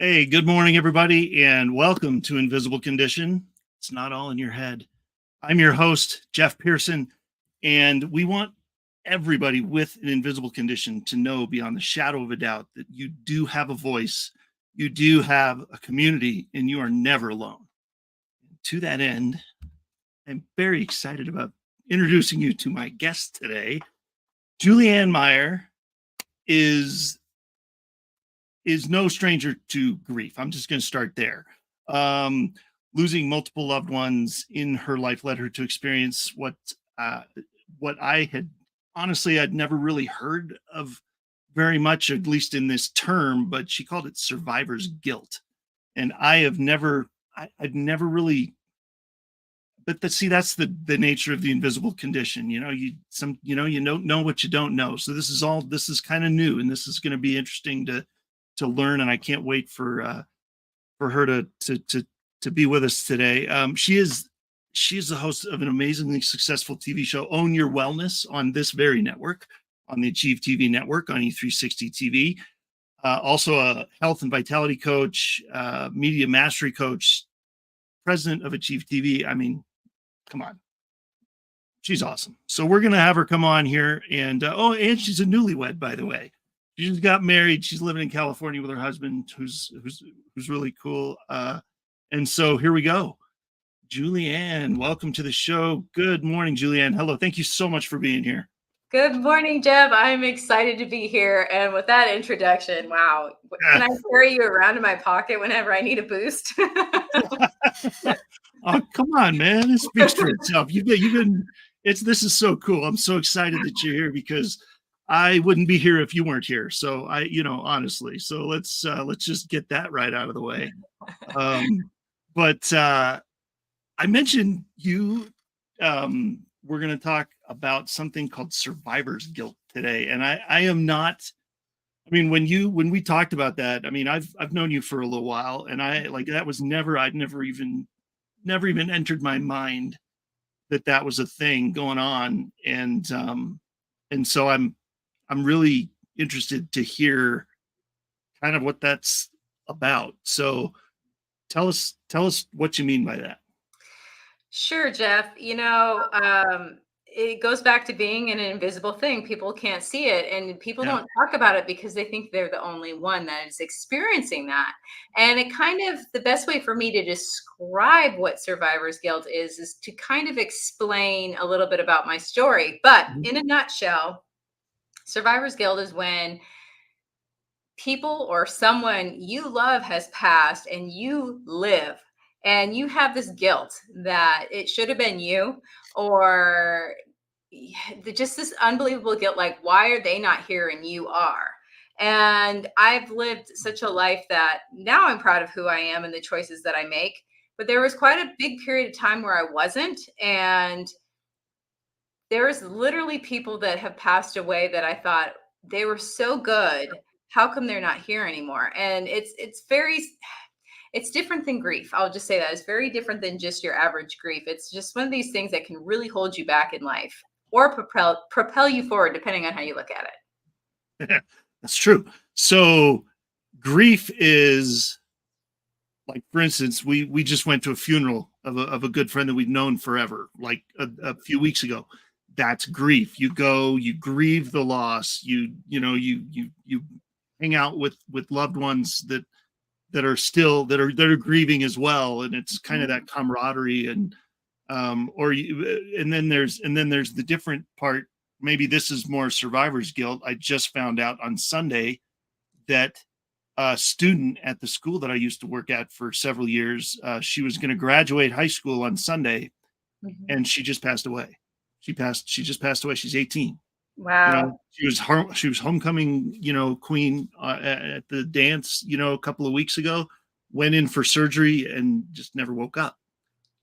Hey, good morning, everybody, and welcome to Invisible Condition. It's not all in your head. I'm your host, Jeff Pearson, and we want everybody with an invisible condition to know beyond the shadow of a doubt that you do have a voice, you do have a community, and you are never alone. To that end, I'm very excited about introducing you to my guest today. Ann Meyer is no stranger to grief. I'm just going to start there. Losing multiple loved ones in her life led her to experience what I had honestly I'd never really heard of very much, at least in this term, but she called it survivor's guilt. And I'd never really, but that's the nature of the invisible condition. You don't know what you don't know. So this is kind of new, and this is going to be interesting to learn, and I can't wait for her to be with us today. She is the host of an amazingly successful TV show, Own Your Wellness, on this very network, on the Achieve TV network, on E360 TV. Also a health and vitality coach, media mastery coach, president of Achieve TV. I mean, come on. She's awesome. So we're going to have her come on here. And she's a newlywed, by the way. She just got married. She's living in California with her husband, who's really cool. And so here we go. Julianne, welcome to the show. Good morning, Julianne. Hello. Thank you so much for being here. Good morning, Jeb. I'm excited to be here. And with that introduction, wow. Can I carry you around in my pocket whenever I need a boost? Oh, come on, man. It speaks for itself. This is so cool. I'm so excited that you're here because I wouldn't be here if you weren't here. So honestly, so let's just get that right out of the way. But I mentioned you, we're going to talk about something called survivor's guilt today. And I am not, I mean, when we talked about that, I mean, I've known you for a little while, and I'd never even entered my mind that was a thing going on. And so I'm really interested to hear kind of what that's about. So tell us what you mean by that. Sure, Jeff. It goes back to being an invisible thing. People can't see it, and people don't talk about it because they think they're the only one that is experiencing that. And the best way for me to describe what survivor's guilt is to kind of explain a little bit about my story. But in a nutshell, survivor's guilt is when people or someone you love has passed and you live, and you have this guilt that it should have been you, or just this unbelievable guilt, like, why are they not here and you are? And I've lived such a life that now I'm proud of who I am and the choices that I make. But there was quite a big period of time where I wasn't. And there's literally people that have passed away that I thought they were so good. How come they're not here anymore? And it's different than grief. I'll just say that it's very different than just your average grief. It's just one of these things that can really hold you back in life or propel you forward, depending on how you look at it. That's true. So grief is like, for instance, we just went to a funeral of a good friend that we've known forever, like a few weeks ago. That's grief. You go, you grieve the loss. You hang out with loved ones that are still that are grieving as well, and it's kind of that camaraderie. And or you and then there's the different part. Maybe this is more survivor's guilt. I just found out on Sunday that a student at the school that I used to work at for several years, she was going to graduate high school on Sunday, Mhm. and she just passed away. She just passed away. She's 18. Wow. She was homecoming, queen at the dance, a couple of weeks ago. Went in for surgery and just never woke up.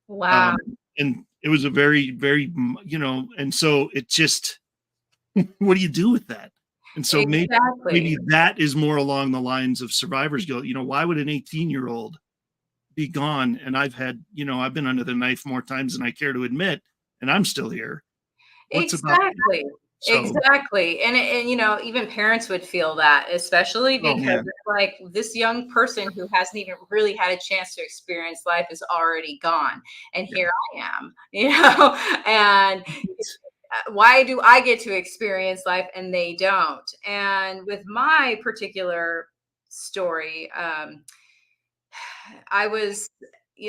Wow. Um, and it was a very, very, and so it just, what do you do with that? And so maybe Exactly. that is more along the lines of survivor's guilt. Why would an 18-year-old be gone? And I've been under the knife more times than I care to admit, and I'm still here. What's about that? Exactly. So, Exactly. And even parents would feel that, especially oh because man, it's like this young person who hasn't even really had a chance to experience life is already gone. And yeah. here I am, and why do I get to experience life and they don't? And with my particular story, I was,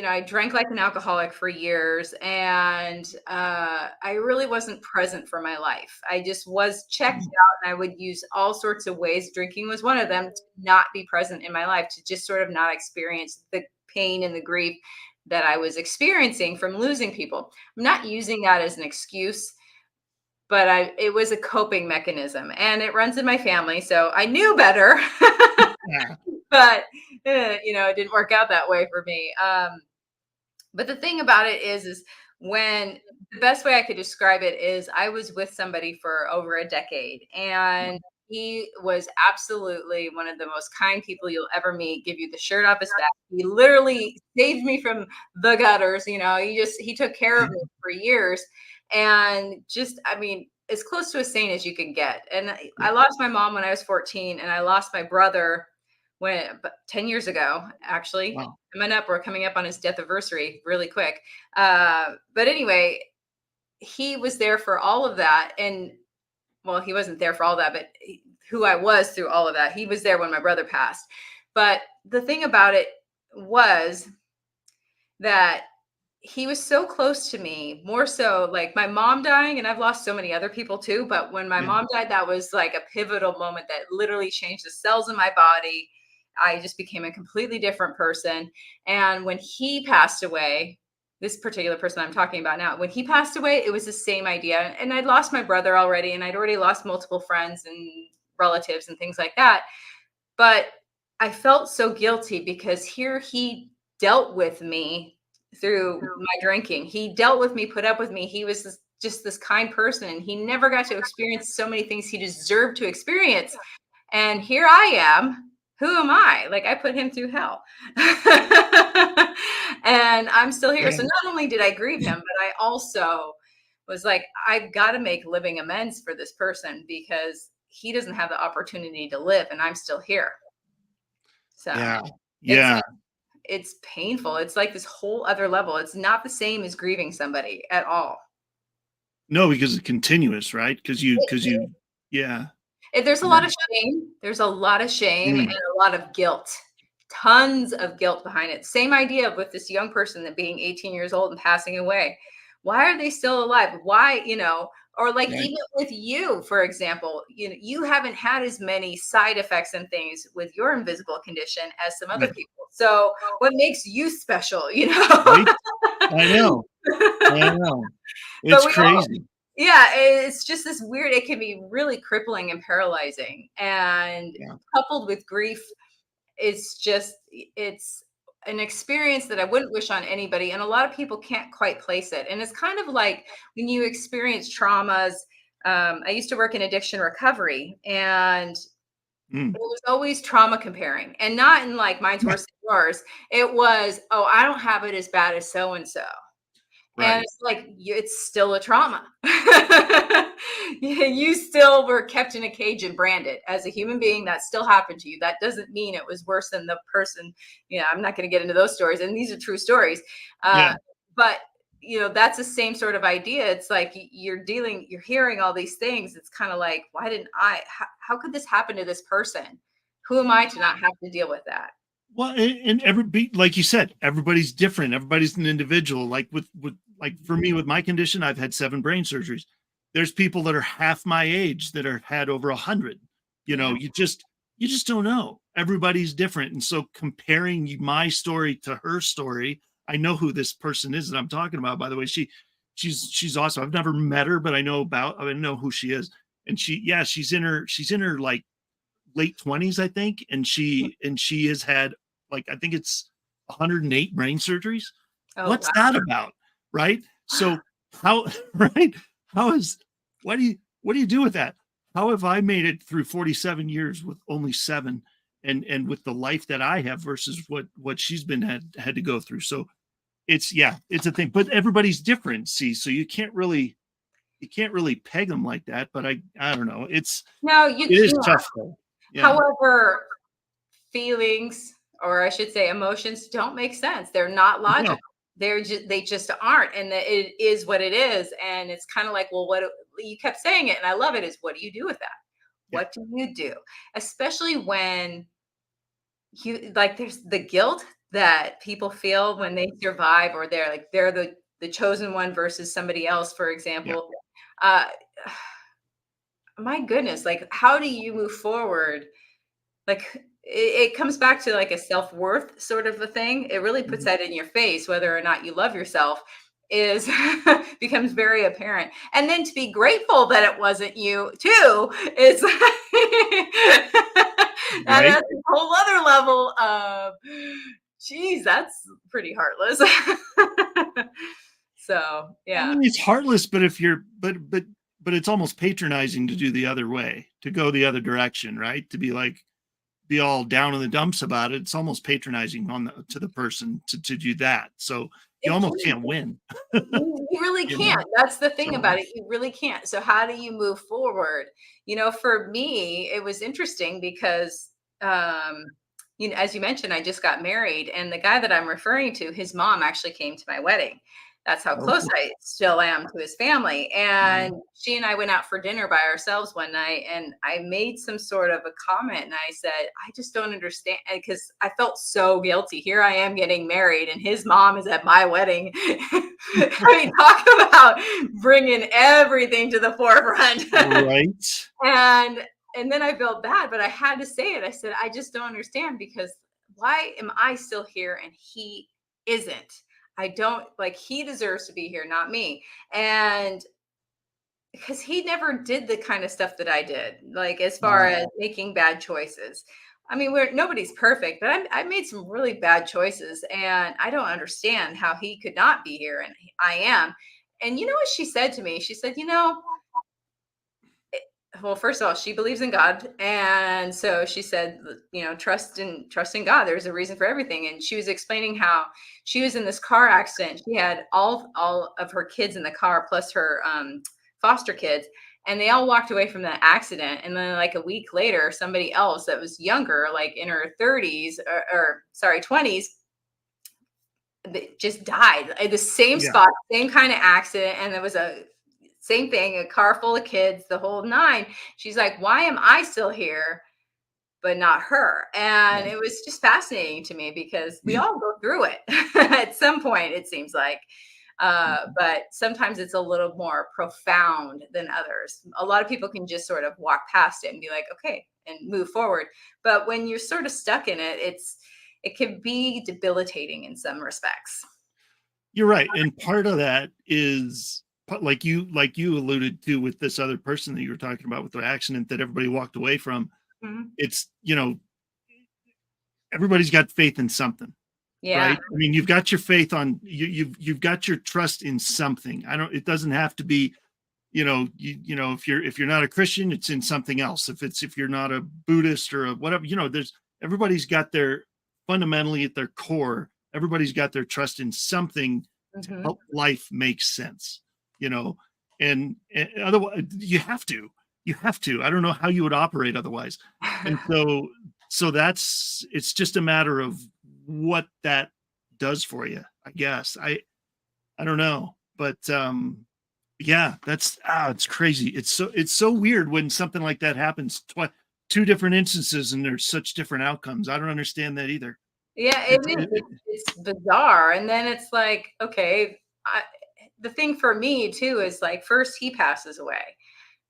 I drank like an alcoholic for years, and I really wasn't present for my life. I just was checked Mm, out, and I would use all sorts of ways. Drinking was one of them to not be present in my life, to just sort of not experience the pain and the grief that I was experiencing from losing people. I'm not using that as an excuse, but it was a coping mechanism, and it runs in my family, so I knew better. yeah. But it didn't work out that way for me. But the thing about it is when the best way I could describe it is I was with somebody for over a decade, and he was absolutely one of the most kind people you'll ever meet, give you the shirt off his back. He literally saved me from the gutters. He took care of me for years, and just, I mean, as close to a saint as you can get. And I Yeah. lost my mom when I was 14, and I lost my brother 10 years ago, actually. Wow. We're coming up on his death anniversary really quick. But anyway, he was there for all of that. And well, he wasn't there for all that, but who I was through all of that. He was there when my brother passed. But the thing about it was that he was so close to me, more so like my mom dying, and I've lost so many other people too. But when my Yeah. mom died, that was like a pivotal moment that literally changed the cells in my body. I just became a completely different person. And when he passed away, this particular person I'm talking about now, when he passed away, it was the same idea. And I'd lost my brother already, and I'd already lost multiple friends and relatives and things like that. But I felt so guilty because here he dealt with me through my drinking. He dealt with me, put up with me. He was just this kind person, and he never got to experience so many things he deserved to experience. And here I am. Who am I? Like, I put him through hell. And I'm still here. Yeah. So not only did I grieve him, but I also was like, I've got to make living amends for this person because he doesn't have the opportunity to live, and I'm still here. So Yeah. it's Yeah. it's painful. It's like this whole other level. It's not the same as grieving somebody at all. No, because it's continuous, right? Yeah. There's a Yeah. lot of shame. There's a lot of shame and Mm, a lot of guilt. Tons of guilt behind it. Same idea with this young person that being 18 years old and passing away. Why are they still alive? Why, or like right. even with you, for example, you haven't had as many side effects and things with your invisible condition as some other Yeah. people. So what makes you special, Right. I know. I know. But It's we all, crazy. yeah, it's just this weird, it can be really crippling and paralyzing. And Yeah. coupled with grief, it's an experience that I wouldn't wish on anybody. And a lot of people can't quite place it. And it's kind of like when you experience traumas. I used to work in addiction recovery, and Mm. it was always trauma comparing, and not in like mine's worse than yours. It was, oh, I don't have it as bad as so and so. And Right. it's like, it's still a trauma. you still were kept in a cage and branded as a human being. That still happened to you. That doesn't mean it was worse than the person. I'm not going to get into those stories, and these are true stories. Yeah. But that's the same sort of idea. It's like you're hearing all these things. It's kind of like, why didn't how could this happen to this person? Who am I to not have to deal with that? Well, and every, like you said, everybody's different. Everybody's an individual. Like like for me, with my condition, I've had 7 brain surgeries. There's people that are half my age that are had over 100. You just don't know. Everybody's different. And so comparing my story to her story, I know who this person is that I'm talking about, by the way. She's awesome. I've never met her, but I know who she is. And she's in her like late 20s, I think. And she has had, like, I think it's 108 brain surgeries. Oh, What's wow. that about? Right. So how, right. What do you do with that? How have I made it through 47 years with only 7, and with the life that I have versus what she's had to go through? So it's a thing, but everybody's different. See, so you can't really peg them like that, but I don't know. It is tough though. Yeah. However, feelings, or I should say emotions, don't make sense. They're not logical. No. They just aren't. And it is what it is. And it's kind of like, well, what you kept saying it, and I love it, is what do you do with that? Yeah. What do you do? Especially when there's the guilt that people feel when they survive, or they're the chosen one versus somebody else, for example. Yeah. My goodness, like, how do you move forward? Like, it comes back to like a self-worth sort of a thing. It really puts that in your face, whether or not you love yourself is becomes very apparent. And then to be grateful that it wasn't you too is that's a whole other level of, geez, that's pretty heartless. So yeah, I mean, it's heartless, but but it's almost patronizing to do the other way, to go the other direction, right? To be all down in the dumps about it. It's almost patronizing to the person to do that. So you almost can't win. You really can't. That's the thing about it. You really can't. So how do you move forward? For me, it was interesting because, as you mentioned, I just got married, and the guy that I'm referring to, his mom actually came to my wedding. That's how close I still am to his family. And she and I went out for dinner by ourselves one night, and I made some sort of a comment, and I said, I just don't understand, because I felt so guilty. Here I am getting married, and his mom is at my wedding. I mean, talk about bringing everything to the forefront. Right. And then I felt bad, but I had to say it. I said, I just don't understand, because why am I still here and he isn't? I don't, like, he deserves to be here, not me. And because he never did the kind of stuff that I did, like, as far as making bad choices. I mean, nobody's perfect, but I made some really bad choices, and I don't understand how he could not be here, and I am. And you know what she said to me? She said, well, first of all, she believes in God. And so she said, trust in God. There's a reason for everything. And she was explaining how she was in this car accident. She had all of her kids in the car, plus her foster kids. And they all walked away from that accident. And then like a week later, somebody else that was younger, like in her 30s or 20s, just died at the same spot, same kind of accident. And there was same thing, a car full of kids, the whole 9. She's like, why am I still here, but not her? And it was just fascinating to me, because we all go through it at some point, it seems like. But sometimes it's a little more profound than others. A lot of people can just sort of walk past it and be like, okay, and move forward. But when you're sort of stuck in it, it can be debilitating in some respects. You're right. And part of that is, like you alluded to with this other person that you were talking about with the accident that everybody walked away from. It's, everybody's got faith in something. Yeah. Right. I mean, you've got your faith on you've got your trust in something. It doesn't have to be, if you're not a Christian, it's in something else. If you're not a Buddhist or a whatever, everybody's got fundamentally at their core, everybody's got their trust in something to help life make sense. and otherwise you have to. I don't know how you would operate otherwise. And so it's just a matter of what that does for you, I guess. I don't know, but yeah, it's crazy. It's so weird when something like that happens two different instances and there's such different outcomes. I don't understand that either. Yeah, it It's, is. It's bizarre. And then it's like, okay, the thing for me too is like, first he passes away.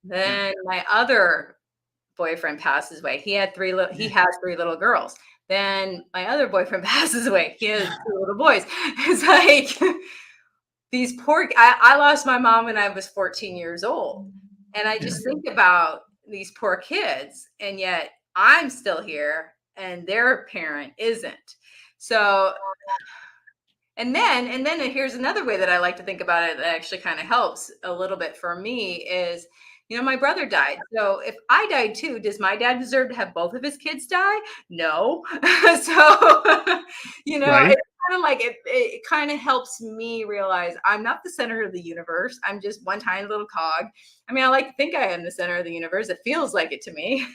yeah, Then my other boyfriend passes away. He has three little girls. Then my other boyfriend passes away. He has two little boys. It's like I lost my mom when I was 14 years old. And I yeah, just think about these poor kids, and yet I'm still here and their parent isn't. So, and then here's another way that I like to think about it that actually kind of helps a little bit for me is, my brother died. So if I died too, does my dad deserve to have both of his kids die? No. So, right. it's kind of like it kind of helps me realize I'm not the center of the universe. I'm just one tiny little cog. I mean, I like to think I am the center of the universe. It feels like it to me.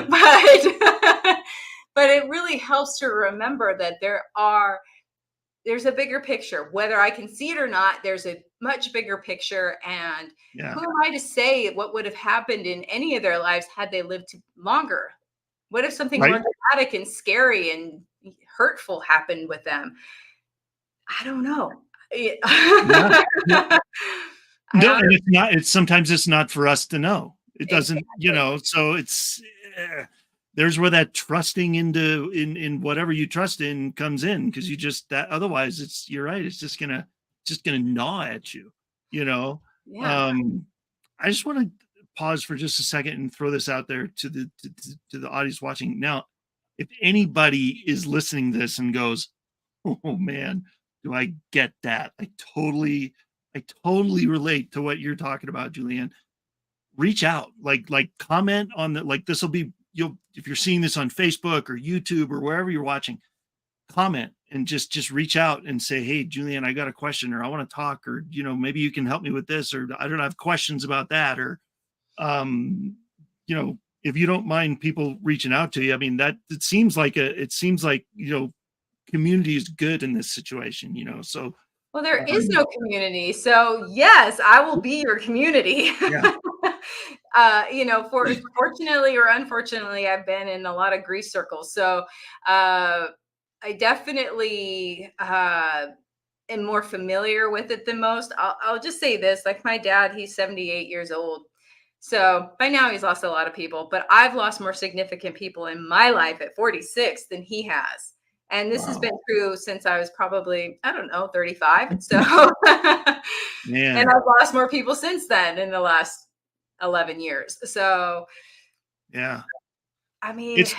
But but it really helps to remember that there's a bigger picture. Whether I can see it or not, there's a much bigger picture. And Yeah, who am I to say what would have happened in any of their lives had they lived longer? What if something more right. dramatic and scary and hurtful happened with them? I don't know. Yeah, yeah. I No, don't and it's sometimes it's not for us to know. It doesn't, exactly. so there's where that trusting in whatever you trust in comes in, because you just that otherwise you're right, it's just gonna gnaw at you, you know. Yeah. Um I just want to pause for just a second and throw this out there to the audience watching. Now, if anybody is listening to this and goes, oh man, do I get that? I totally relate to what you're talking about, Julianne. Reach out, like comment on the like this will be you'll if you're seeing this on Facebook or YouTube or wherever you're watching, comment and just reach out and say, hey, Julianne, I got a question, or I want to talk, or maybe you can help me with this, or I don't have questions about that, or um, if you don't mind people reaching out to you. I mean, that it seems like community is good in this situation, so Well, there is um, no community. So, yes, I will be your community. yeah, Fortunately or unfortunately, I've been in a lot of grief circles. So, I definitely am more familiar with it than most. I'll just say this, like my dad, he's 78 years old. So by now he's lost a lot of people, but I've lost more significant people in my life at 46 than he has. And this has wow, been true since I was probably, I don't know, 35. So, and man, I've lost more people since then in the last 11 years. So, yeah, I mean, it's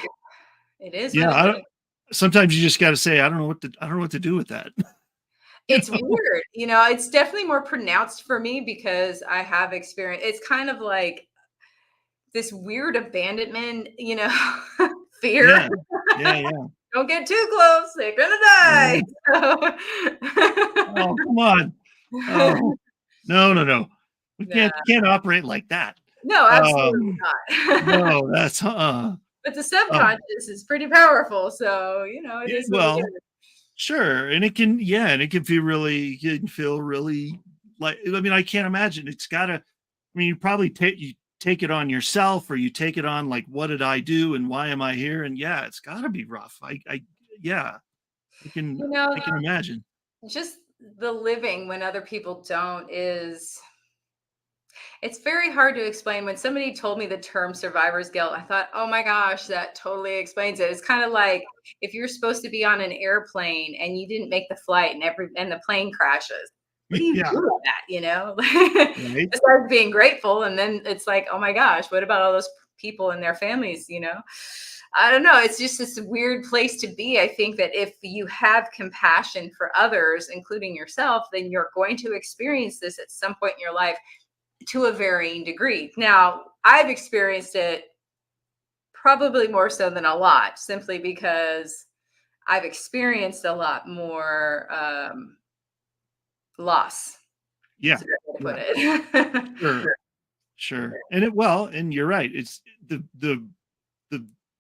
it is what yeah. it I is. don't. Sometimes you just got to say, I don't know what to do with that. you It's know? weird. It's definitely more pronounced for me because I have experience. It's kind of like this weird abandonment, fear. Yeah, yeah, yeah. Don't get too close. They're gonna die. Oh, oh, come on. Oh, no, no, no. We Yeah. can't operate like that. No, absolutely Um, not. no, that's But the um, subconscious is pretty powerful. So, it yeah, is what it well, is. sure, and it can feel really like, I mean, I can't imagine. It's gotta, I mean, you take it on yourself, or you take it on like, what did I do and why am I here? And yeah, it's gotta be rough. Yeah, I can You know, I can imagine. just the living when other people don't is it's very hard to explain. When somebody told me the term survivor's guilt, I thought, oh my gosh, that totally explains it. It's kind of like if you're supposed to be on an airplane and you didn't make the flight and the plane crashes. What do you do Yeah, with that? right? Besides being grateful. And then it's like, oh my gosh, what about all those people and their families? I don't know. It's just this weird place to be. I think that if you have compassion for others, including yourself, then you're going to experience this at some point in your life to a varying degree. Now, I've experienced it probably more so than a lot, simply because I've experienced a lot more loss. Yeah. That's a good way to Yeah. put it. Sure. Sure. And you're right. It's the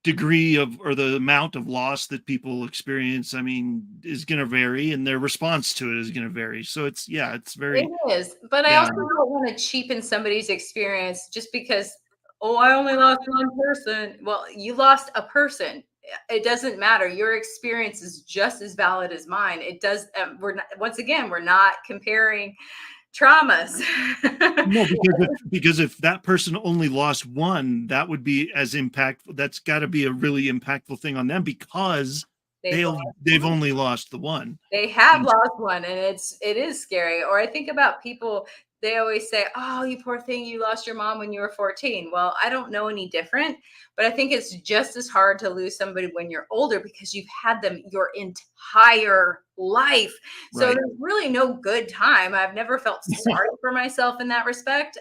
degree of, or the amount of loss that people experience, I mean, is going to vary, and their response to it is going to vary. So it's It very, is, but I yeah, also don't wanna cheapen somebody's experience just because, "Oh, I only lost one person." Well, you lost a person. It doesn't matter. Your experience is just as valid as mine. It does, we're not, once again, we're not comparing traumas. no, because if that person only lost one, that would be as impactful. That's got to be a really impactful thing on them, because They've they've only lost the one. They have And lost one, and it is scary. Or I think about people, they always say, "Oh, you poor thing, you lost your mom when you were 14." Well, I don't know any different, but I think it's just as hard to lose somebody when you're older because you've had them your entire life. So right. there's really no good time. I've never felt sorry for myself in that respect.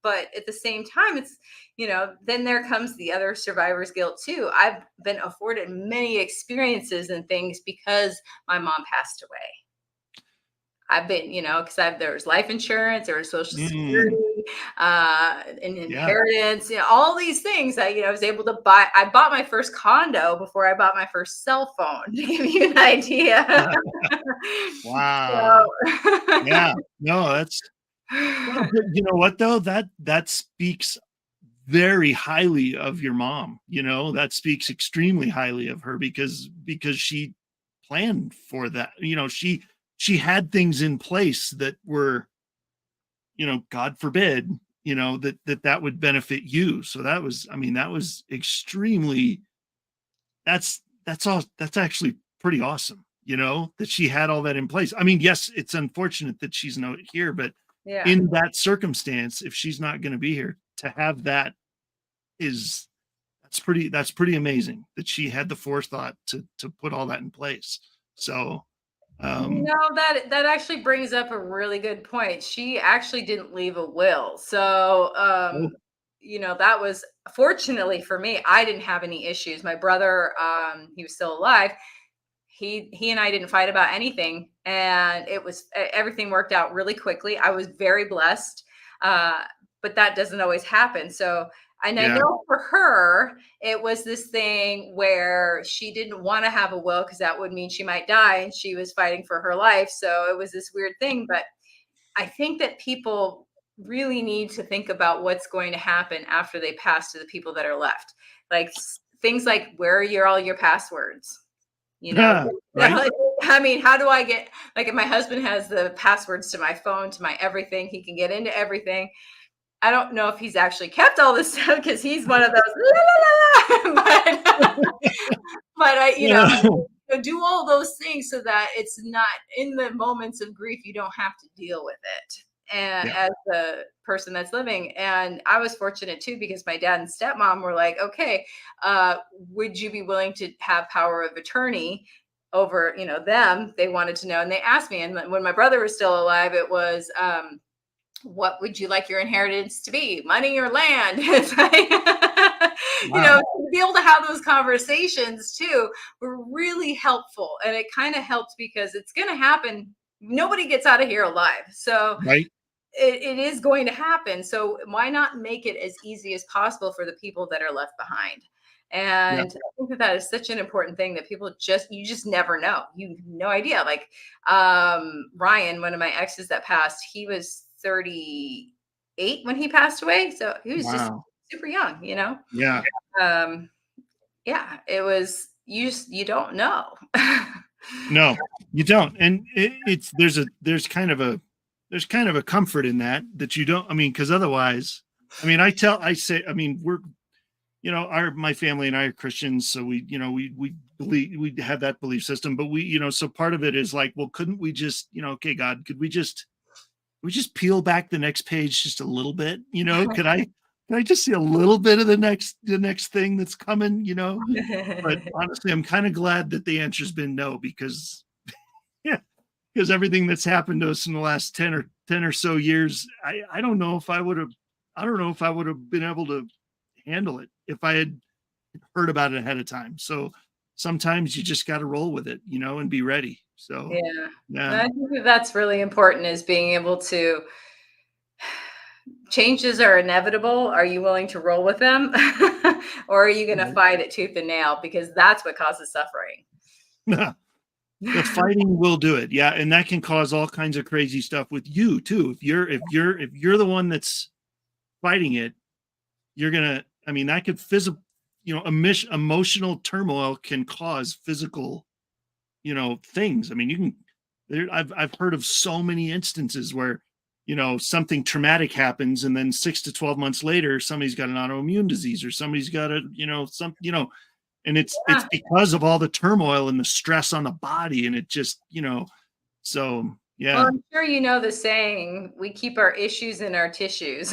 But at the same time, it's, then there comes the other survivor's guilt too. I've been afforded many experiences and things because my mom passed away. I've been, because there was life insurance, there was social Mm, security, an yeah. inheritance, all these things that, I was able to buy. I bought my first condo before I bought my first cell phone, to give you an idea. Wow. So, Yeah. No, that's, well, but you know what though? That speaks very highly of your mom. That speaks extremely highly of her, because she planned for that. She had things in place that were, God forbid, that would benefit you. So that was, I mean, that was extremely, that's actually pretty awesome, that she had all that in place. I mean, yes, it's unfortunate that she's not here, but yeah. in that circumstance, if she's not going to be here, to have that is, that's pretty amazing that she had the forethought to put all that in place. So, um, That actually brings up a really good point. She actually didn't leave a will. So, oh, that was fortunately for me, I didn't have any issues. My brother, he was still alive. He and I didn't fight about anything, and everything worked out really quickly. I was very blessed. Uh, but that doesn't always happen. So, and I yeah, know for her, it was this thing where she didn't want to have a will because that would mean she might die, and she was fighting for her life. So it was this weird thing. But I think that people really need to think about what's going to happen after they pass to the people that are left. Like things like, where are all your passwords? You know, right, I mean, how do I get, like, if my husband has the passwords to my phone, to my everything, he can get into everything. I don't know if he's actually kept all this stuff because he's one of those, la, la, la, la. But yeah, do all those things so that it's not in the moments of grief, you don't have to deal with it. And yeah, as the person that's living, and I was fortunate too because my dad and stepmom were like, okay, would you be willing to have power of attorney over, them? They wanted to know, and they asked me. And when my brother was still alive, it was, what would you like your inheritance to be, money or land? It's like, wow, to be able to have those conversations too were really helpful. And it kind of helped because it's going to happen. Nobody gets out of here alive. So right, it is going to happen. So why not make it as easy as possible for the people that are left behind? yeah, And I think that is such an important thing that you just never know. You have no idea. Like, Ryan, one of my exes that passed, he was 38 when he passed away. So he was just wow, super young. yeah. Um, yeah, it was, you don't know. No, you don't. And it's there's kind of a comfort in that you don't. I mean, because otherwise, I mean, I say, I mean, we're, my family and I are Christians, so we believe, we have that belief system, but so part of it is like, well, couldn't we just, okay, God, could we just peel back the next page just a little bit? Could I just see a little bit of the next thing that's coming? But honestly, I'm kind of glad that the answer's been no, because yeah, because everything that's happened to us in the last 10 or so years, I don't know if I would have been able to handle it if I had heard about it ahead of time. So sometimes you just got to roll with it, and be ready. So, Yeah. yeah. I think that that's really important, is being able to changes are inevitable. Are you willing to roll with them? Or are you going to fight it tooth and nail? Because that's what causes suffering. The fighting will do it. Yeah. And that can cause all kinds of crazy stuff with you too. If you're the one that's fighting it, you're gonna, I mean, that could physical, emotional turmoil can cause physical, things. I mean, I've heard of so many instances where, something traumatic happens, and then 6 to 12 months later, somebody's got an autoimmune disease, or somebody's got and it's Yeah. because of all the turmoil and the stress on the body, and it just, so Well, yeah. I'm sure you know the saying, we keep our issues in our tissues.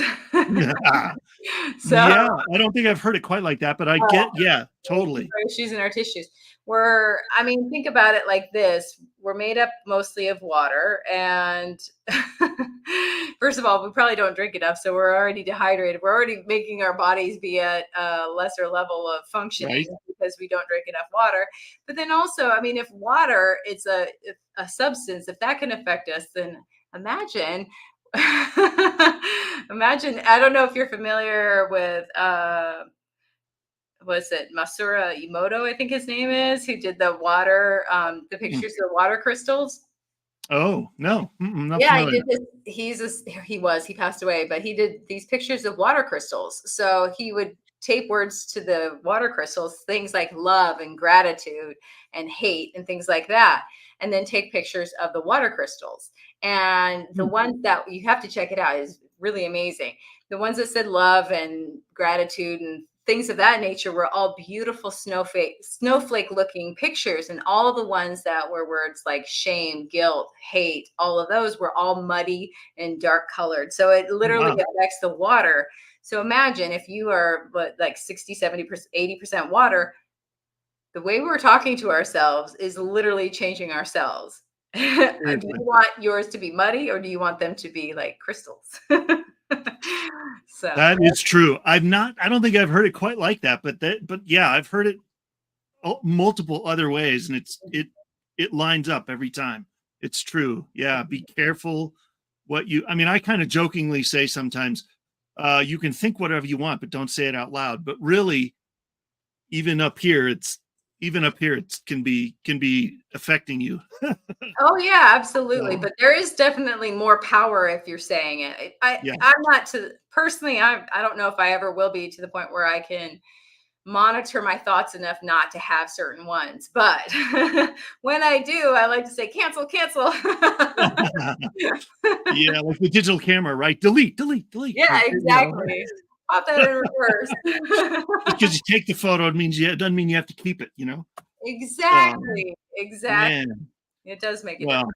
So Yeah, I don't think I've heard it quite like that, but I get, yeah, totally. our issues in our tissues. I mean, think about it like this. We're made up mostly of water. And first of all, we probably don't drink enough. So we're already dehydrated. We're already making our bodies be at a lesser level of functioning Right. because we don't drink enough water. But then also, I mean, if water is a substance, if that can affect us, then imagine. Imagine, I don't know if you're familiar with was it Masura Emoto, I think his name is, who did the water, the Mm. pictures of the water crystals. Oh, no. Not Yeah, he familiar. did this. He passed away, but he did these pictures of water crystals. So he would tape words to the water crystals, things like love and gratitude and hate and things like that, and then take pictures of the water crystals. And the Hmm. ones that you have to check it out is really amazing. The ones that said love and gratitude and things of that nature were all beautiful snowflake looking pictures, and all the ones that were words like shame, guilt, hate, all of those were all muddy and dark colored, so it literally Wow. affects the water. So imagine if you are like 60, 70%, 80% water, the way we're talking to ourselves is literally changing ourselves. Do you Seriously. want yours to be muddy, or do you want them to be like crystals? So That is true. I don't think I've heard it quite like that, but yeah, I've heard it multiple other ways, and it lines up every time. It's true. Yeah. Be careful I mean, I kind of jokingly say sometimes, you can think whatever you want, but don't say it out loud. But really, even up here, it can be affecting you. oh yeah, absolutely. So, But there is definitely more power if you're saying it. yeah. I'm not to personally, I don't know if I ever will be to the point where I can monitor my thoughts enough not to have certain ones. But when I do, I like to say cancel, cancel. Yeah, like the digital camera, right? Delete, delete, delete. Yeah, Like, exactly. Pop that in reverse. just because you take the photo, it doesn't mean you have to keep it. So, Exactly. Exactly. man, It does make a well,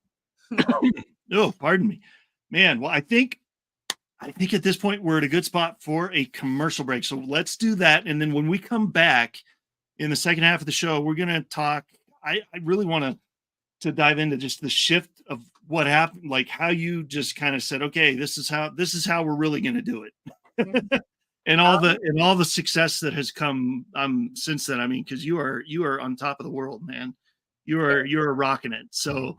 difference. oh, pardon me, man. Well, I think at this point we're at a good spot for a commercial break. So let's do that, and then when we come back in the second half of the show, we're gonna talk. I really want to dive into just the shift of what happened, like how you just kind of said, okay, this is how we're really gonna do it. Mhm. And all the success that has come since then. I mean, because you are on top of the world, man. You're rocking it. So,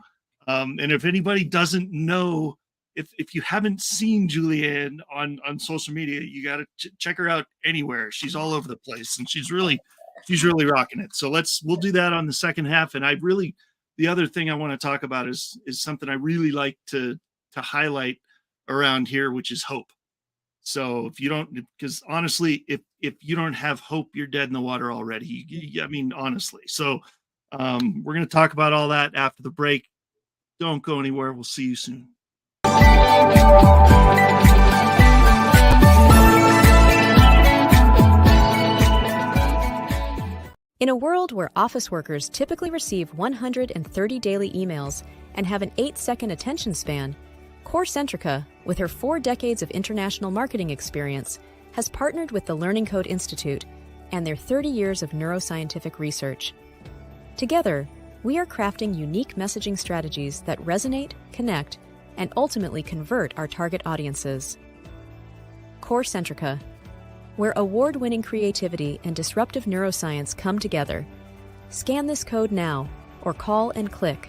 and if anybody doesn't know, if you haven't seen Julianne on social media, you got to check her out anywhere. She's all over the place, and she's really rocking it. So we'll do that on the second half. And the other thing I want to talk about is something I really like to highlight around here, which is hope. So because honestly, if you don't have hope, you're dead in the water already. I mean, honestly. So we're going to talk about all that after the break. Don't go anywhere. We'll see you soon. In a world where office workers typically receive 130 daily emails and have an 8-second attention span, CoreCentrica, with her 4 decades of international marketing experience, has partnered with the Learning Code Institute and their 30 years of neuroscientific research. Together, we are crafting unique messaging strategies that resonate, connect, and ultimately convert our target audiences. CoreCentrica, where award-winning creativity and disruptive neuroscience come together. Scan this code now or call and click,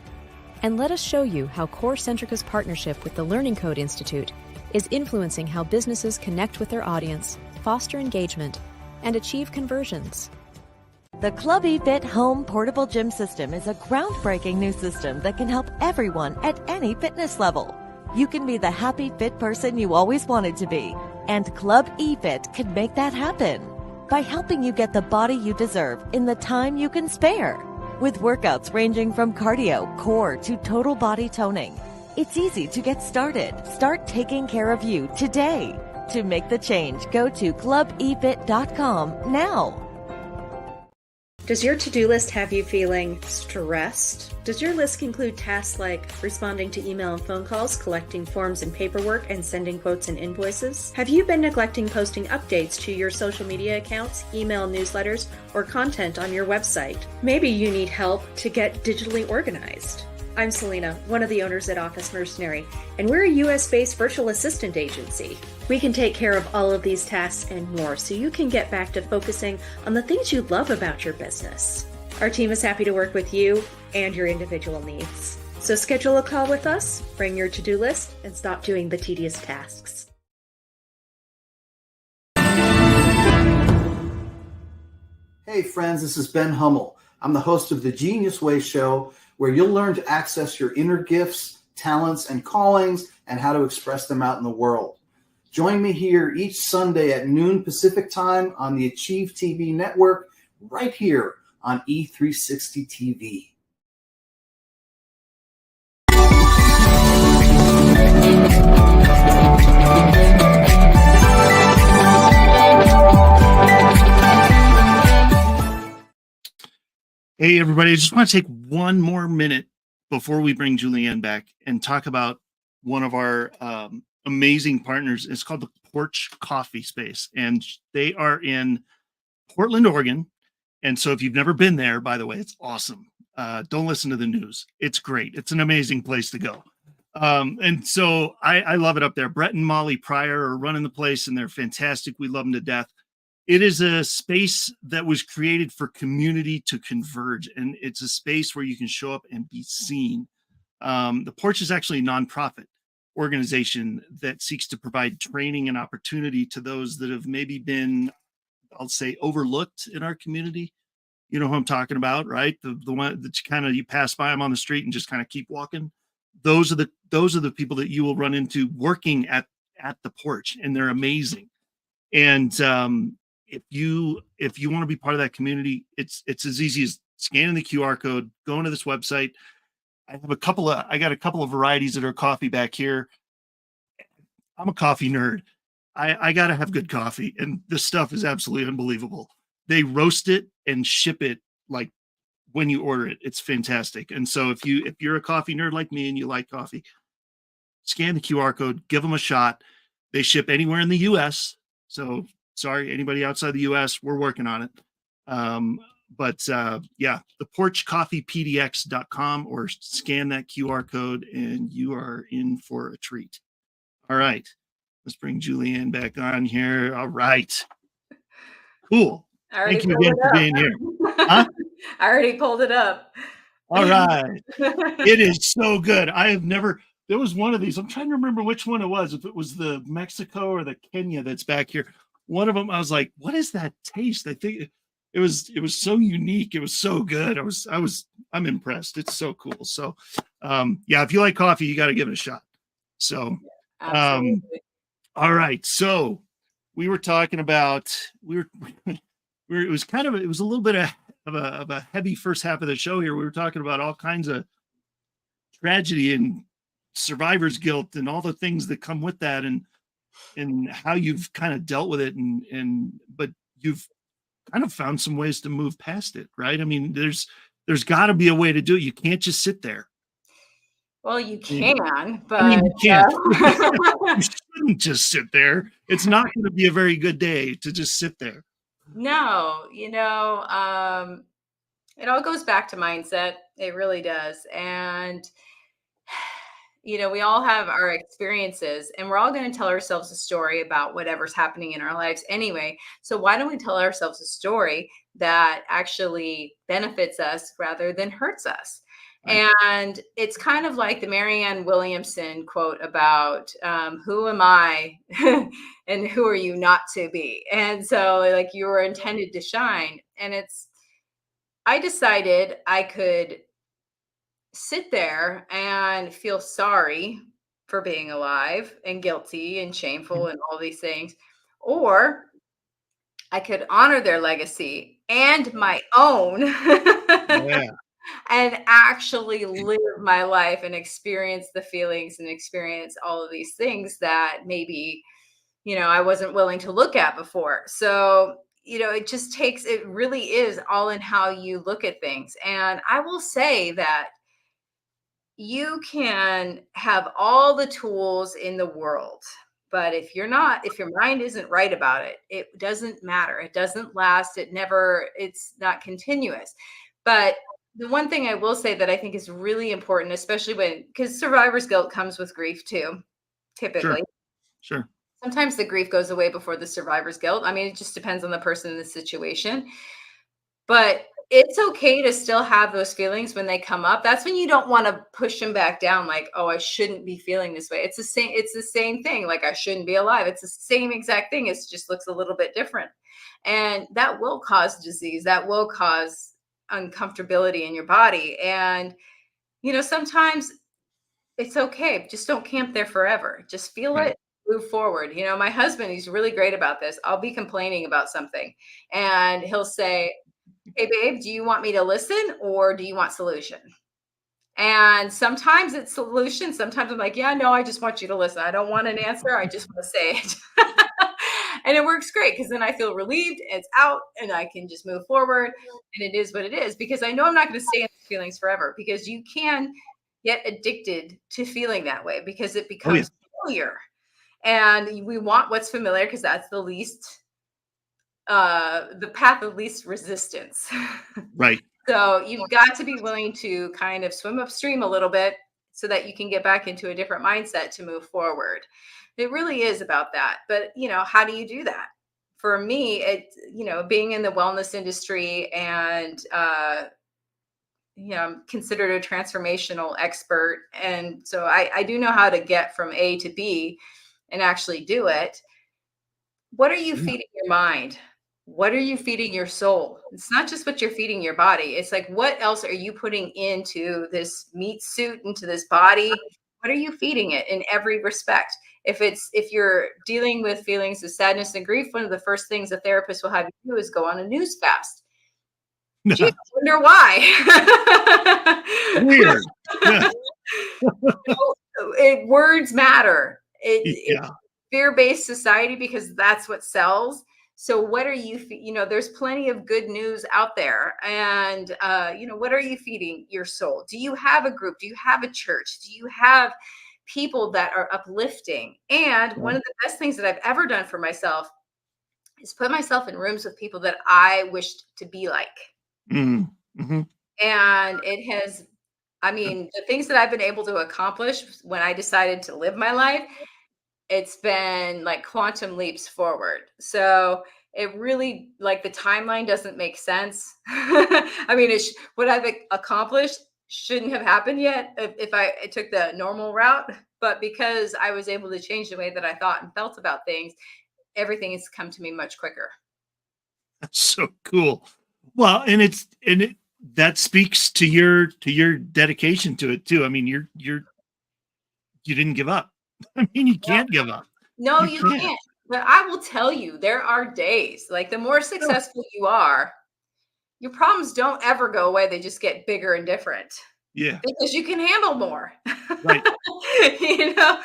and let us show you how Core Centrica's partnership with the Learning Code Institute is influencing how businesses connect with their audience, foster engagement, and achieve conversions. The Club eFit Home Portable Gym System is a groundbreaking new system that can help everyone at any fitness level. You can be the happy, fit person you always wanted to be, and Club eFit can make that happen by helping you get the body you deserve in the time you can spare. With workouts ranging from cardio, core, to total body toning, it's easy to get started. Start taking care of you today. To make the change, go to clubefit.com now. Does your to-do list have you feeling stressed? Does your list include tasks like responding to email and phone calls, collecting forms and paperwork, and sending quotes and invoices? Have you been neglecting posting updates to your social media accounts, email newsletters, or content on your website? Maybe you need help to get digitally organized. I'm Selena, one of the owners at Office Mercenary, and we're a US-based virtual assistant agency. We can take care of all of these tasks and more so you can get back to focusing on the things you love about your business. Our team is happy to work with you and your individual needs. So schedule a call with us, bring your to-do list, and stop doing the tedious tasks. Hey friends, this is Ben Hummel. I'm the host of the Genius Way Show, where you'll learn to access your inner gifts, talents, and callings and how to express them out in the world. Join me here each Sunday at noon Pacific time on the Achieve TV network, right here on E360 TV. Hey, everybody, I just want to take one more minute before we bring Julianne back and talk about one of our amazing partners. It's called the Porch Coffee Space, and they are in Portland, Oregon. And so if you've never been there, by the way, it's awesome. Don't listen to the news. It's great. It's an amazing place to go. And so I love it up there. Brett and Molly Pryor are running the place, and they're fantastic. We love them to death. It is a space that was created for community to converge, and it's a space where you can show up and be seen. The Porch is actually a nonprofit organization that seeks to provide training and opportunity to those that have maybe been, I'll say, overlooked in our community. You know who I'm talking about, right? The one that you pass by them on the street and just kind of keep walking. Those are the people that you will run into working at the Porch, and they're amazing. And if you want to be part of that community, it's as easy as scanning the QR code, going to this website. I got a couple of varieties of their coffee back here. I'm a coffee nerd. I got to have good coffee, and this stuff is absolutely unbelievable. They roast it and ship it like when you order it. It's fantastic. And so if you're a coffee nerd like me and you like coffee, scan the QR code, give them a shot. They ship anywhere in the US. So sorry, anybody outside the US, we're working on it. But the porchcoffeepdx.com, or scan that QR code and you are in for a treat. All right. Let's bring Julianne back on here. All right. Cool. Thank you again for being here. Huh? I already pulled it up. All right. It is so good. There was one of these. I'm trying to remember which one it was. If it was the Mexico or the Kenya that's back here. One of them, I was like, what is that taste? I think it was so unique. It was so good. I'm impressed. It's so cool. So if you like coffee, you got to give it a shot. So all right. So we were talking about it was a little bit of a heavy first half of the show here. We were talking about all kinds of tragedy and survivor's guilt and all the things that come with that, and how you've kind of dealt with it, but you've kind of found some ways to move past it, right? I mean, there's got to be a way to do it. You can't just sit there. Well, you can, but you can't. You shouldn't just sit there. It's not going to be a very good day to just sit there. No, it all goes back to mindset. It really does. And We all have our experiences, and we're all going to tell ourselves a story about whatever's happening in our lives anyway. So why don't we tell ourselves a story that actually benefits us rather than hurts us? Right. And it's kind of like the Marianne Williamson quote about who am I and who are you not to be? And so, like, you were intended to shine. And I decided I could sit there and feel sorry for being alive and guilty and shameful and all these things, or I could honor their legacy and my own Yeah. and actually live my life and experience the feelings and experience all of these things that maybe, I wasn't willing to look at before. So, it really is all in how you look at things. And I will say that you can have all the tools in the world, but if your mind isn't right about it, it doesn't matter. It doesn't last. It's not continuous. But the one thing I will say that I think is really important, especially because survivor's guilt comes with grief too, Sure. typically. Sure. Sometimes the grief goes away before the survivor's guilt. I mean, it just depends on the person and the situation. But it's okay to still have those feelings when they come up. That's when you don't want to push them back down like, "Oh, I shouldn't be feeling this way." It's the same thing, like, I shouldn't be alive. It's the same exact thing. It just looks a little bit different. And that will cause disease. That will cause uncomfortability in your body. And sometimes it's okay. Just don't camp there forever. Just feel Right. it, move forward. My husband, he's really great about this. I'll be complaining about something and he'll say, "Hey, babe, do you want me to listen or do you want solution?" And sometimes it's solution. Sometimes I'm like, "Yeah, no, I just want you to listen. I don't want an answer. I just want to say it." And it works great because then I feel relieved. It's out and I can just move forward. And it is what it is because I know I'm not going to stay in these feelings forever because you can get addicted to feeling that way because it Oh yeah. becomes familiar. And we want what's familiar because that's the path of least resistance. Right. So you've got to be willing to kind of swim upstream a little bit so that you can get back into a different mindset to move forward. It really is about that. But, how do you do that? For me, it's, being in the wellness industry and, I'm considered a transformational expert. And so I do know how to get from A to B and actually do it. What are you Yeah. feeding your mind? What are you feeding your soul? It's not just what you're feeding your body. It's like, what else are you putting into this meat suit, into this body? What are you feeding it in every respect? If you're dealing with feelings of sadness and grief, one of the first things a therapist will have you do is go on a news fast. Gee, I wonder why. Weird. Yeah. Words matter. It's Yeah. fear-based society because that's what sells. So what are there's plenty of good news out there. And, what are you feeding your soul? Do you have a group? Do you have a church? Do you have people that are uplifting? And one of the best things that I've ever done for myself is put myself in rooms with people that I wished to be like. Mm-hmm. And the things that I've been able to accomplish when I decided to live my life, it's been like quantum leaps forward. So it really, like, the timeline doesn't make sense. I mean, what I've accomplished shouldn't have happened yet if I took the normal route. But because I was able to change the way that I thought and felt about things, everything has come to me much quicker. That's so cool. Well, that speaks to your dedication to it too. I mean, you didn't give up. I mean, you can't give up. No, You you can't. can't. But I will tell you, there are days, like, the more successful you are, your problems don't ever go away. They just get bigger and different Yeah. because you can handle more. Right. you know,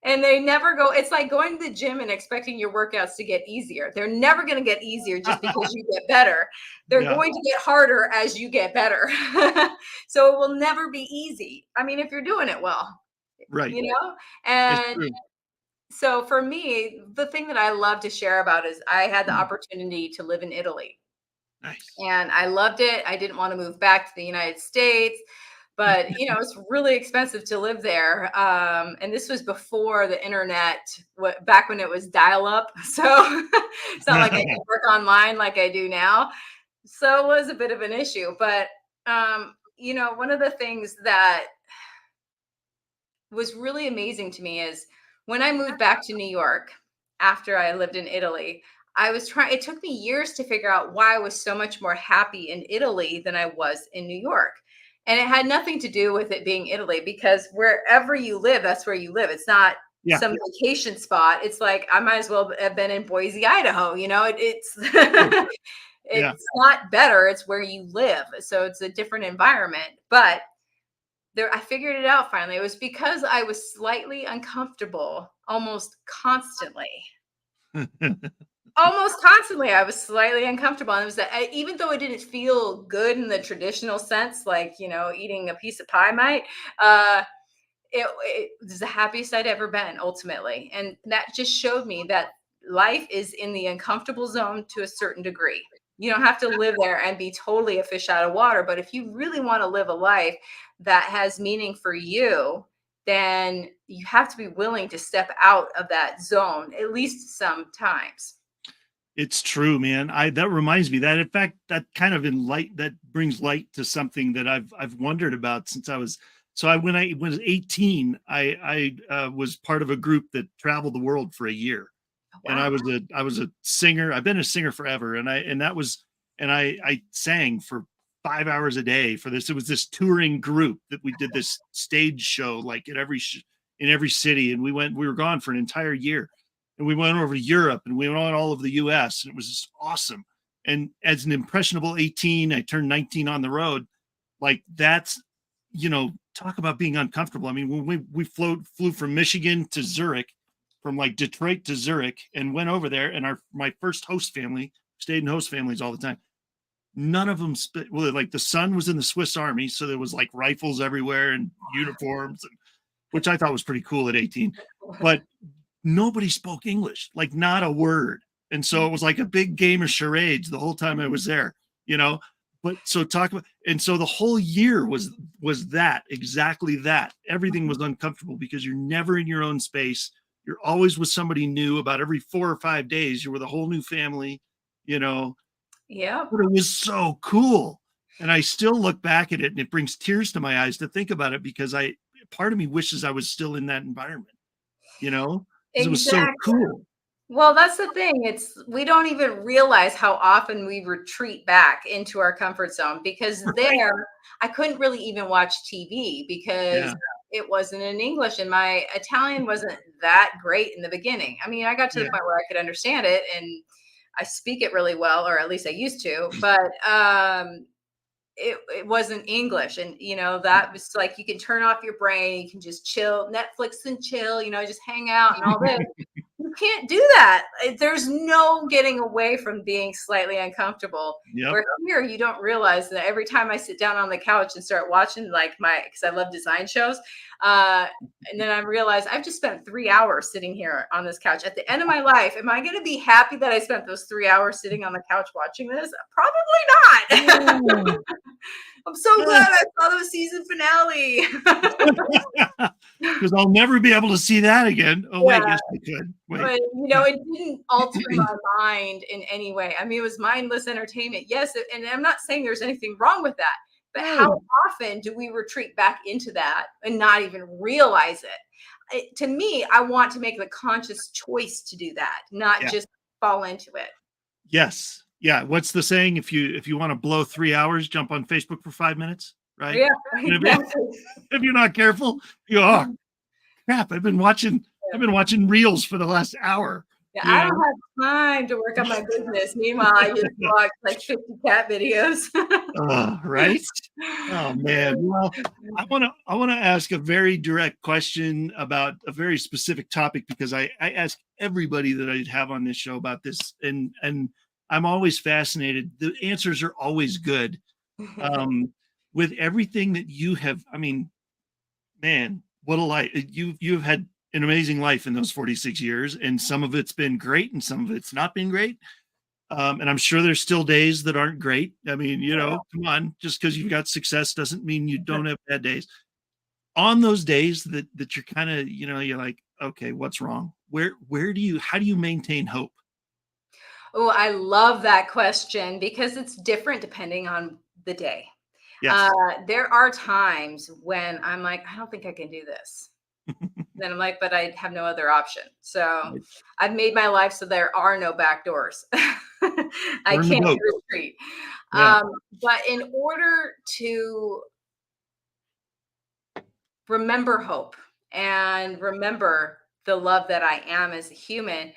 and they never go. It's like going to the gym and expecting your workouts to get easier. They're never going to get easier just because you get better. They're Yeah. going to get harder as you get better. So it will never be easy. I mean, if you're doing it well, Right. you know, It's and true. so for me, the thing that I love to share about is I had the opportunity to live in Italy Nice. and I loved it. I didn't want to move back to the United States. but it's really expensive to live there. And this was before the internet, back when it was dial up. So it's not like I can work online like I do now. So it was a bit of an issue. But, one of the things that was really amazing to me is when I moved back to New York after I lived in Italy, it took me years to figure out why I was so much more happy in Italy than I was in New York. And it had nothing to do with it being Italy, because wherever you live, that's where you live. It's not some vacation spot. It's like, I might as well have been in Boise, Idaho. It's it's not better. It's where you live. So it's a different environment. But I figured it out finally. It was because I was slightly uncomfortable almost constantly. Almost constantly, I was slightly uncomfortable. And it was that, even though it didn't feel good in the traditional sense, like, eating a piece of pie might, it was the happiest I'd ever been, ultimately. And that just showed me that life is in the uncomfortable zone to a certain degree. You don't have to live there and be totally a fish out of water. But if you really want to live a life that has meaning for you, then you have to be willing to step out of that zone, at least sometimes. It's true, man. That reminds me that, in fact, that kind of that brings light to something that I've wondered about since I was. When I was 18, I was part of a group that traveled the world for a year. Wow. And I was a singer. I've been a singer forever. And I sang for 5 hours a day for this. It was this touring group that we did this stage show, like in every city. And we were gone for an entire year. And we went over to Europe, and we went on all over the US, and it was just awesome. And as an impressionable 18, I turned 19 on the road. Like, that's, talk about being uncomfortable. I mean, when we flew from Michigan to Zurich, from like Detroit to Zurich, and went over there, and my first host family stayed in host families all the time. None of them like the son was in the Swiss Army, so there was like rifles everywhere and uniforms, which I thought was pretty cool at 18. But nobody spoke English, like not a word. And so it was like a big game of charades the whole time I was there, But so and so the whole year was that, exactly that. Everything was uncomfortable because you're never in your own space. You're always with somebody new. About every 4 or 5 days, you're with a whole new family, Yeah. But it was so cool. And I still look back at it, and it brings tears to my eyes to think about it, because part of me wishes I was still in that environment, Exactly. It was so cool. Well, that's the thing. We don't even realize how often we retreat back into our comfort zone, because there I couldn't really even watch TV because it wasn't in English, and my Italian wasn't that great in the beginning. I mean, I got to the point where I could understand it, and I speak it really well, or at least I used to, but it wasn't English. And that was like, you can turn off your brain, you can just chill, Netflix and chill, just hang out and all this. You can't do that. There's no getting away from being slightly uncomfortable. Yep. Where here, you don't realize that every time I sit down on the couch and start watching, like, because I love design shows, and then I realize I've just spent 3 hours sitting here on this couch. At the end of my life, am I going to be happy that I spent those 3 hours sitting on the couch watching this? Probably not. I'm so glad I saw the season finale. Because I'll never be able to see that again. Oh, wait, yes, I could. Wait. But, it didn't alter my mind in any way. I mean, it was mindless entertainment. Yes, and I'm not saying there's anything wrong with that. But how often do we retreat back into that and not even realize it? To me, I want to make the conscious choice to do that, not just fall into it. Yes. Yeah. What's the saying? If you want to blow 3 hours, jump on Facebook for 5 minutes, right? Yeah. If you're not careful, you go, oh crap, I've been watching reels for the last hour. Yeah, I don't have time to work on my business. Meanwhile, I just watch like 50 cat videos. Right? Oh man. Well, I want to ask a very direct question about a very specific topic, because I ask everybody that I have on this show about this, and I'm always fascinated. The answers are always good. With everything that you have, I mean, man, what a life. You've had an amazing life in those 46 years, and some of it's been great and some of it's not been great. And I'm sure there's still days that aren't great. I mean, come on, just because you've got success doesn't mean you don't have bad days. On those days that you're kind of, you're like, okay, what's wrong? How do you maintain hope? Oh, I love that question because it's different depending on the day. Yes. There are times when I'm like, I don't think I can do this. Then I'm like, but I have no other option. So Right. I've made my life so there are no back doors. I Burn the can't boat. retreat. Yeah. But in order to remember hope and remember the love that I am as a human,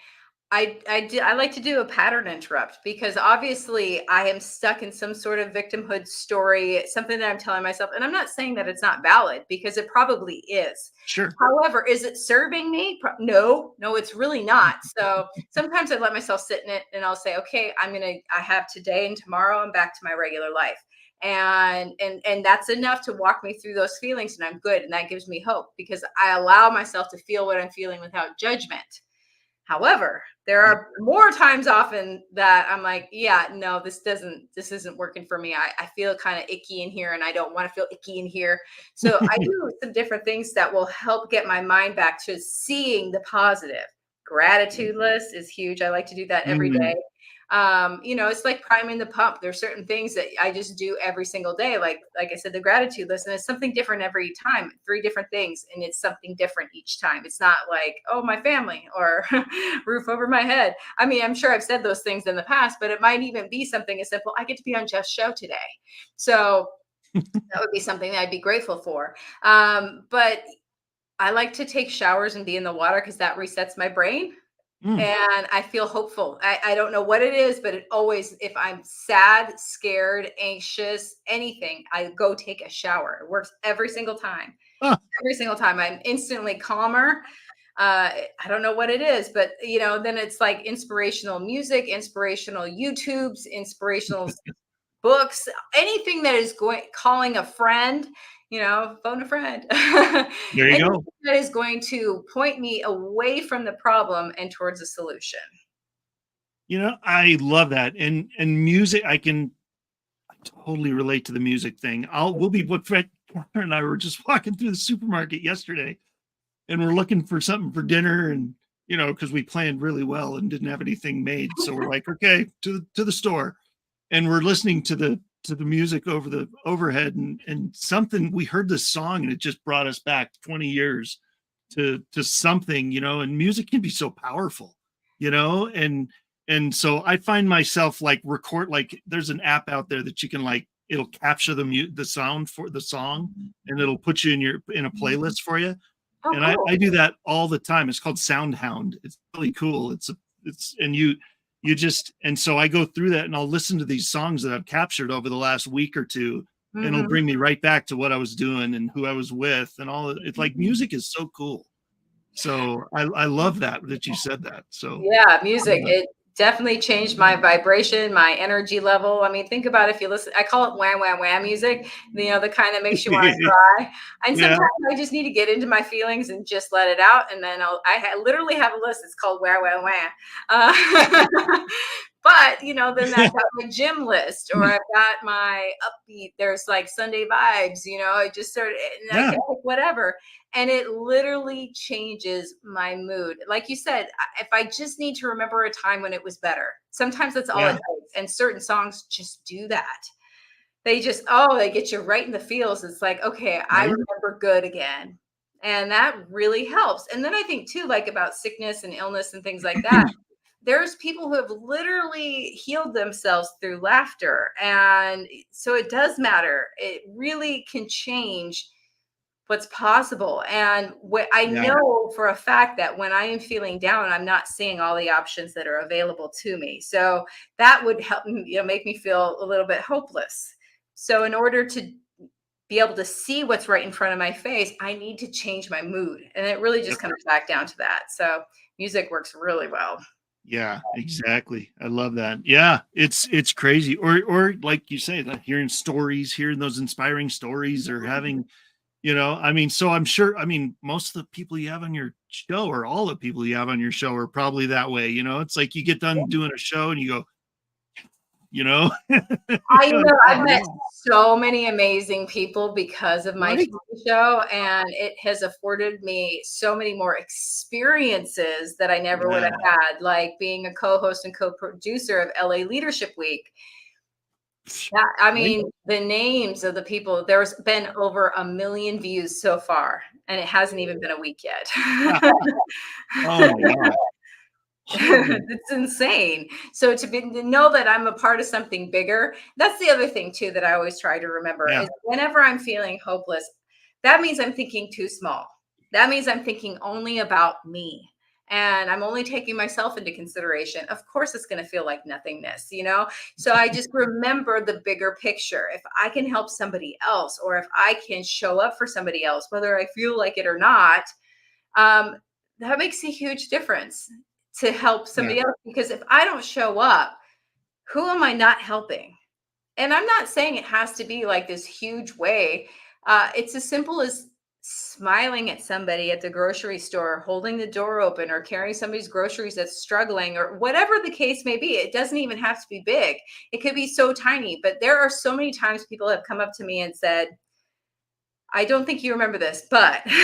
I like to do a pattern interrupt because obviously I am stuck in some sort of victimhood story, something that I'm telling myself. And I'm not saying that it's not valid because it probably is. Sure. However, is it serving me? No, it's really not. So sometimes I let myself sit in it and I'll say, okay, I have today and tomorrow I'm back to my regular life. And that's enough to walk me through those feelings and I'm good. And that gives me hope because I allow myself to feel what I'm feeling without judgment. However, there are more times often that I'm like, yeah, no, this isn't working for me. I feel kind of icky in here and I don't want to feel icky in here. So I do some different things that will help get my mind back to seeing the positive. Gratitude list is huge. I like to do that every day. It's like priming the pump. There's certain things that I just do every single day. Like I said, the gratitude list, and it's something different every time, 3 different things. And it's something different each time. It's not like, oh, my family or roof over my head. I mean, I'm sure I've said those things in the past, but it might even be something as simple. I get to be on Jeff's show today. So that would be something that I'd be grateful for. But I like to take showers and be in the water because that resets my brain. And I feel hopeful. I don't know what it is, but it always, if I'm sad, scared, anxious, anything, I go take a shower. It works every single time. Every single time. I'm instantly calmer. I don't know what it is, but then it's like inspirational music, inspirational YouTubes, inspirational books, anything that is calling a friend, phone a friend. There you go. That is going to point me away from the problem and towards a solution. I love that. And music, I totally relate to the music thing. Catherine and I were just walking through the supermarket yesterday and we're looking for something for dinner and, because we planned really well and didn't have anything made. So we're like, okay, to the store. And we're listening to the music over the overhead and something, we heard this song and it just brought us back 20 years to something, and music can be so powerful, and so I find myself like there's an app out there that you can it'll capture the sound for the song and it'll put you in a playlist for you. Oh, And cool. I do that all the time. It's called Soundhound. It's really cool. And so I go through that and I'll listen to these songs that I've captured over the last week or two, and it'll bring me right back to what I was doing and who I was with and all. It's like music is so cool. So I love that you said that. So yeah, music. It definitely changed my vibration, my energy level. I mean, think about if you listen, I call it wham, wham, wham music, the kind that makes you want to cry. And sometimes I just need to get into my feelings and just let it out. And then I literally have a list. It's called wham, wham, wham. But, then I've got my gym list or I've got my upbeat, there's like Sunday vibes, I just started, and I can pick whatever. And it literally changes my mood. Like you said, if I just need to remember a time when it was better, sometimes that's all it takes. And certain songs just do that. They just, they get you right in the feels. It's like, okay, I remember good again. And that really helps. And then I think too, like about sickness and illness and things like that. There's people who have literally healed themselves through laughter. And so it does matter. It really can change what's possible. And what I know for a fact that when I am feeling down, I'm not seeing all the options that are available to me. So that would help me, make me feel a little bit hopeless. So in order to be able to see what's right in front of my face, I need to change my mood. And it really just comes back down to that. So music works really well. Yeah, exactly. I love that. Yeah, it's crazy. Or like you say, that hearing those inspiring stories or having, so I'm sure, most of the people you have on your show or all the people you have on your show are probably that way. It's like you get done doing a show and you go, you know? I've met so many amazing people because of my Right? TV show, and it has afforded me so many more experiences that I never would have Yeah. had, like being a co-host and co-producer of LA Leadership Week. Yeah, I Right? mean, the names of the people, there's been over 1 million views so far, and it hasn't even been a week yet. Oh my God. Holy, It's insane. So to know that I'm a part of something bigger, that's the other thing too that I always try to remember yeah. is whenever I'm feeling hopeless, that means I'm thinking too small. That means I'm thinking only about me. And I'm only taking myself into consideration. Of course, it's going to feel like nothingness, you know? So I just remember the bigger picture. If I can help somebody else, or if I can show up for somebody else, whether I feel like it or not, um, that makes a huge difference to help Yeah. somebody else. Because if I don't show up, who am I not helping? And I'm not saying it has to be like this huge way. It's as simple as smiling at somebody at the grocery store, holding the door open, or carrying somebody's groceries that's struggling, or whatever the case may be. It doesn't even have to be big. It could be so tiny. But there are so many times people have come up to me and said, I don't think you remember this, but and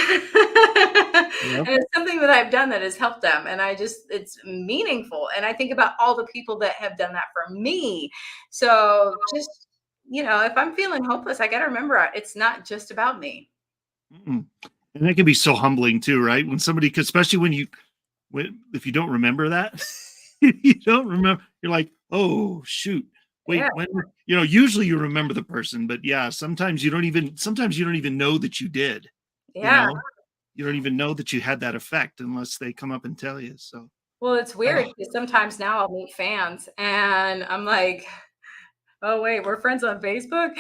Yep. it's something that I've done that has helped them. And it's meaningful. And I think about all the people that have done that for me. So just, if I'm feeling hopeless, I got to remember it's not just about me. Mm-mm. And that can be so humbling too, right? When somebody, especially if you don't remember that, you don't remember, you're like, oh shoot, wait, Yeah. when, usually you remember the person, but yeah, sometimes you don't even know that you did, you Yeah. know, you don't even know that you had that effect unless they come up and tell you. So, Well, it's weird oh, because sometimes now I'll meet fans and I'm like, oh, wait, we're friends on Facebook?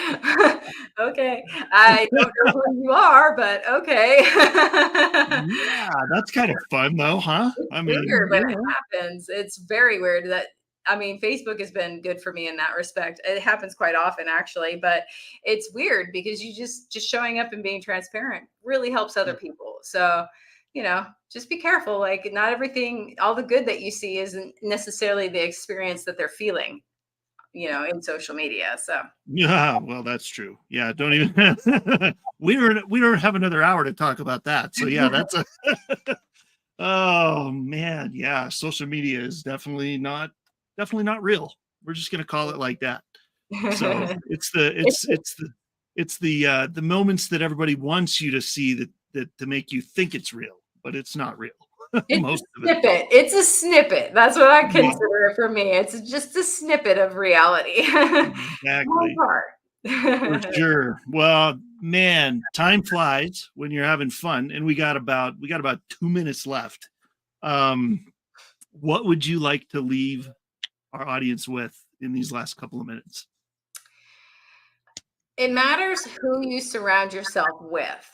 Okay. I don't know who you are, but okay. yeah, that's kind of fun though, huh? It's I mean, weird when it happens. It's very weird Facebook has been good for me in that respect. It happens quite often actually, but it's weird because you just showing up and being transparent really helps other people. So, just be careful. Like not everything, all the good that you see isn't necessarily the experience that they're feeling, in social media. So yeah, well, that's true. Yeah, don't even we don't have another hour to talk about that. So yeah, that's a oh man, yeah, social media is definitely not real. We're just gonna call it like that. So it's the moments that everybody wants you to see that to make you think it's real, but it's not real. it's Most a of it. snippet. It's a snippet. That's what I Yeah, consider it for me. It's just a snippet of reality. Small exactly. For part. sure. Well, man, time flies when you're having fun, and we got about 2 minutes left. Um, what would you like to leave our audience with in these last couple of minutes? It matters who you surround yourself with.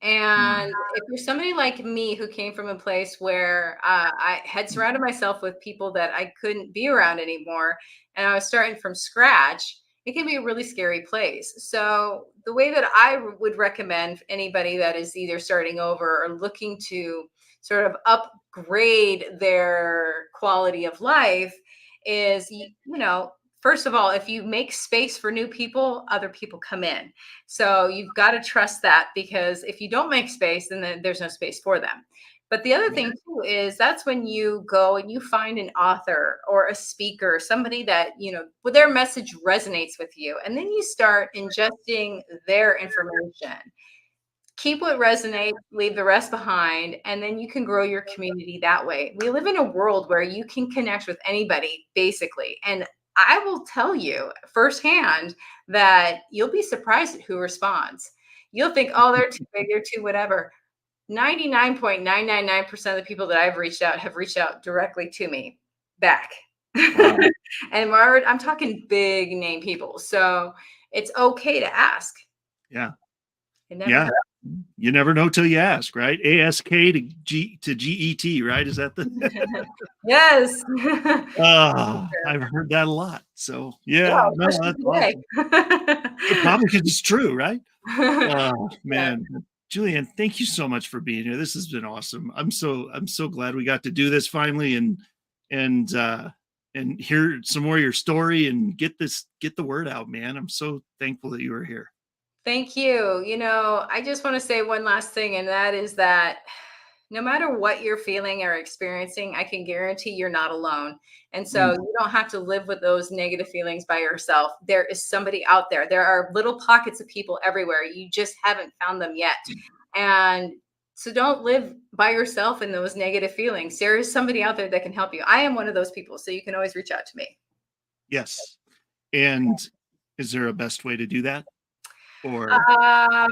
Mm, And if you're somebody like me who came from a place where I had surrounded myself with people that I couldn't be around anymore, and I was starting from scratch, it can be a really scary place. So, the way that would recommend anybody that is either starting over or looking to sort of upgrade their quality of life is, first of all, if you make space for new people, other people come in. So you've got to trust that because if you don't make space, then there's no space for them. But the other yeah, thing too is that's when you go and you find an author or a speaker, somebody that, well, their message resonates with you. And then you start ingesting their information. Keep what resonates, leave the rest behind, and then you can grow your community that way. We live in a world where you can connect with anybody, basically. And I will tell you firsthand that you'll be surprised at who responds. You'll think, oh, they're too big, they're too whatever. 99.999% of the people that I've reached out have reached out directly to me back. wow, And I'm talking big name people. So it's okay to ask. yeah, It never yeah. You never know till you ask, right? ASK to GET, right? Is that the? Yes. I've heard that a lot. So Yeah, yeah, no, especially that's awesome. today. Probably because it's true, right? Oh Yeah. man, Julianne, thank you so much for being here. This has been awesome. I'm so glad we got to do this finally, and and hear some more of your story and get the word out, man. I'm so thankful that you were here. Thank you. I just want to say one last thing, and that is that no matter what you're feeling or experiencing, I can guarantee you're not alone. And so you don't have to live with those negative feelings by yourself. There is somebody out there. There are little pockets of people everywhere. You just haven't found them yet. And so don't live by yourself in those negative feelings. There is somebody out there that can help you. I am one of those people, so you can always reach out to me. Yes. And is there a best way to do that? Or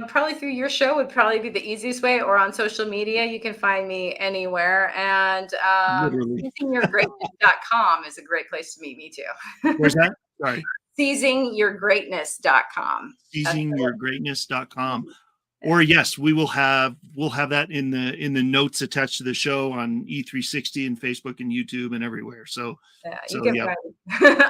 probably through your show would probably be the easiest way, or on social media. You can find me anywhere. And literally. seizingyourgreatness.com is a great place to meet me too. Where's that? Sorry. seizingyourgreatness.com. seizingyourgreatness.com. Or yes, we'll have that in the notes attached to the show on E360 and Facebook and YouTube and everywhere. So yeah.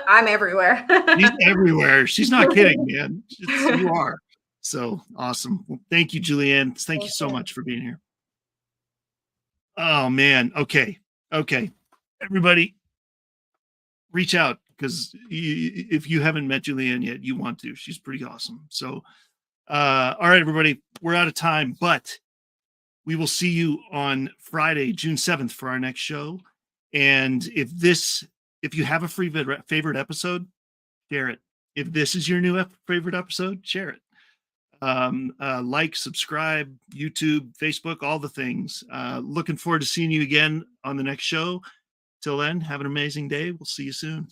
I'm everywhere. She's everywhere. She's not kidding, man. You are. So awesome. Well, thank you, Julianne. Thank you so much for being here. Oh man. Okay. Everybody, reach out, because if you haven't met Julianne yet, you want to. She's pretty awesome. So, all right, everybody, we're out of time, but we will see you on Friday, June 7th for our next show. And if you have a favorite episode, share it. If this is your new favorite episode, share it. Like, subscribe, YouTube, Facebook, all the things. Looking forward to seeing you again on the next show. Till then, have an amazing day. We'll see you soon.